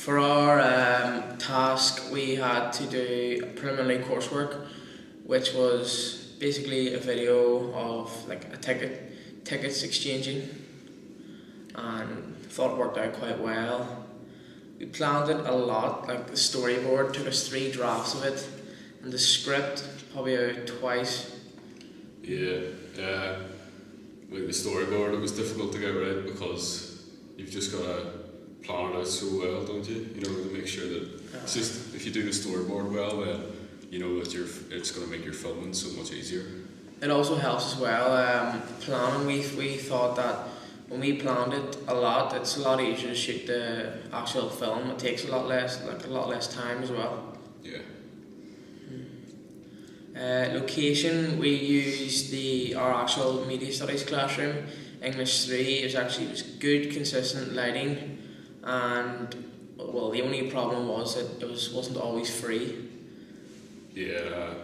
For our task, we had to do preliminary coursework, which was basically a video of like tickets exchanging, and thought it worked out quite well. We planned it a lot. Like the storyboard took us 3 drafts of it, and the script probably out twice. Yeah, like the storyboard, it was difficult to get right because you've just got to plan it out so well, don't you? You know, to make sure that it's just, if you do the storyboard well, then you know that it's going to make your filming so much easier. It also helps as well. Planning, we thought that when we planned it a lot, it's a lot easier to shoot the actual film. It takes a lot less time as well. Yeah. Location, we used our actual media studies classroom, English 3. It was good, consistent lighting, and well, the only problem was that it wasn't always free. Yeah,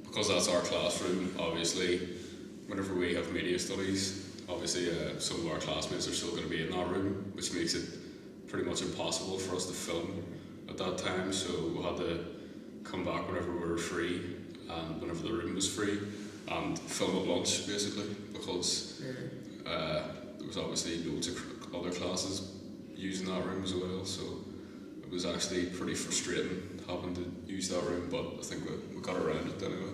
because that's our classroom. Obviously, whenever we have media studies, obviously some of our classmates are still going to be in that room, which makes it pretty much impossible for us to film at that time. So we had to come back whenever we were free and whenever the room was free and film at lunch, basically, because there was obviously loads of other classes using that room as well. So it was actually pretty frustrating having to use that room, but I think we got around it anyway.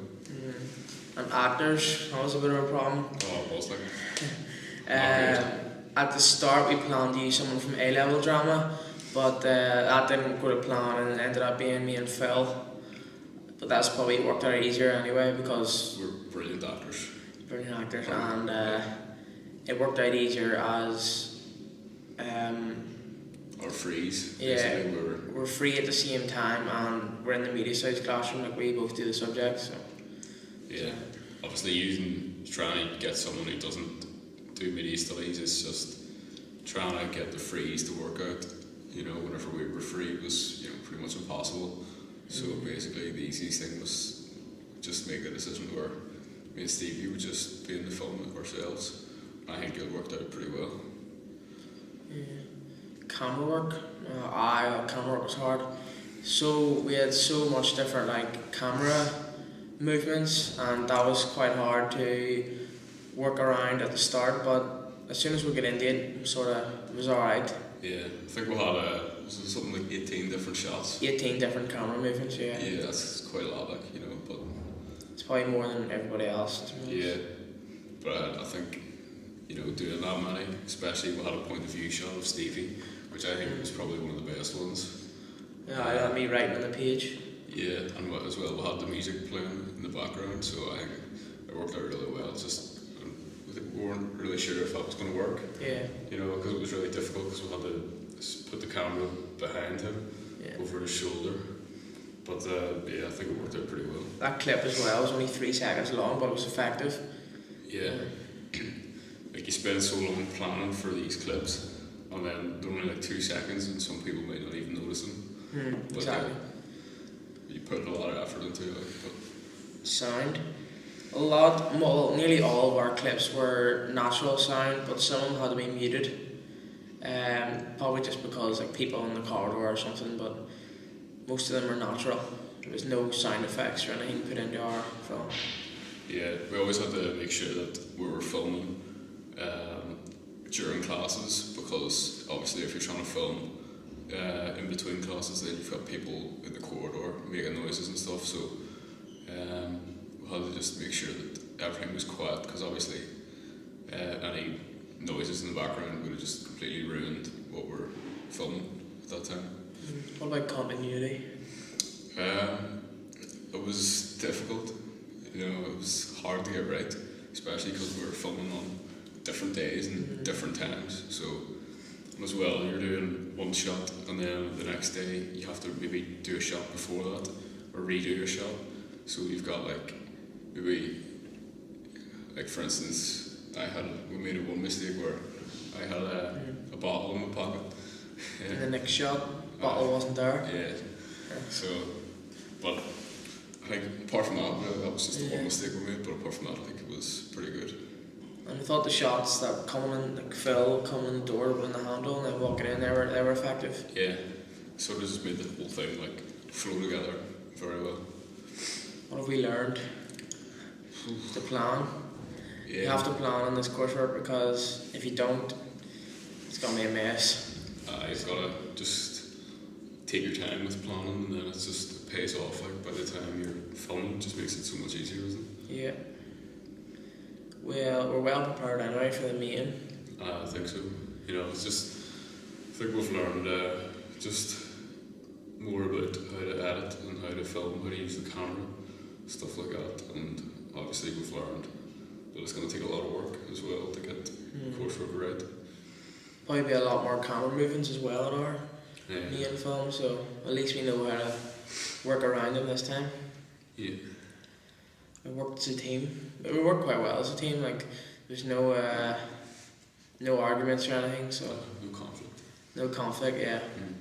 And actors, that was a bit of a problem. Oh, it was like... At the start, we planned to use someone from A-level drama, but that didn't go to plan, and it ended up being me and Phil. But that's probably worked out easier anyway, because we're brilliant actors. And it worked out easier as our frees. Yeah, we're free at the same time, and we're in the media studies classroom. Like, we both do the subject, so. Yeah, obviously trying to get someone who doesn't do media studies is just trying to get the frees to work out. You know, whenever we were free, it was pretty much impossible. So basically, the easiest thing was just make a decision where me and Stevie would just be in the film ourselves. I think it worked out pretty well. Yeah. Camera work, camera work was hard. So we had so much different camera movements, and that was quite hard to work around at the start. But as soon as we get into it, it was alright. Yeah, I think we had something like 18 different shots. 18 different camera movements, yeah. Yeah, that's quite a lot, but... It's probably more than everybody else. Yeah, but I think, doing that many, especially we had a point of view shot of Stevie, which I think was probably one of the best ones. Yeah, I had me writing on the page. Yeah, and as well we had the music playing in the background, so I think it worked out really well. It's just, we weren't really sure if that was going to work. Yeah. Because it was really difficult because we had to put the camera behind him, over his shoulder. But I think it worked out pretty well. That clip as well was only 3 seconds long, but it was effective. Yeah. Like, you spend so long planning for these clips, and then they're only 2 seconds, and some people might not even notice them. Exactly. You put a lot of effort into it. Sound. Nearly all of our clips were natural sound, but some of them had to be muted. Probably just because people in the corridor or something, but most of them are natural. There was no sound effects or anything put into our film. Yeah, we always had to make sure that we were filming during classes, because obviously if you're trying to film in between classes, then you've got people in the corridor making noises and stuff, so we had to just make sure that everything was quiet, because obviously any noises in the background would have just completely ruined what we're filming at that time. What about continuity? It was difficult. It was hard to get right, especially because we were filming on different days and different times. So as well, you're doing one shot, and then the next day you have to maybe do a shot before that or redo your shot. So you've got maybe for instance, we made one mistake where I had a bottle in my pocket. In the next shot, bottle wasn't there. Yeah. So, but I think apart from that was just the one mistake we made. But apart from that, I think it was pretty good. And I thought the shots that were coming in, Phil coming in the door, opening the handle, and then walking in, they were effective. Yeah. sort of just made the whole thing like flow together very well. What have we learned? To plan. Yeah. You have to plan on this coursework because if you don't, it's gonna be a mess. You've got to just take your time with planning, and then it just pays off. Like by the time you're filming, it just makes it so much easier, isn't it? Yeah. Well, we're well prepared anyway for the main. I think so. You know, it's just I think we've learned just more about how to edit and how to film, how to use the camera, stuff like that, and obviously we've learned that it's going to take a lot of work as well to get coursework right. Probably be a lot more camera movements as well in our Yeah. main film, so at least we know how to work around them this time. Yeah. We worked as a team. We worked quite well as a team. Like there's no arguments or anything, so No conflict. no conflict. Yeah. Mm.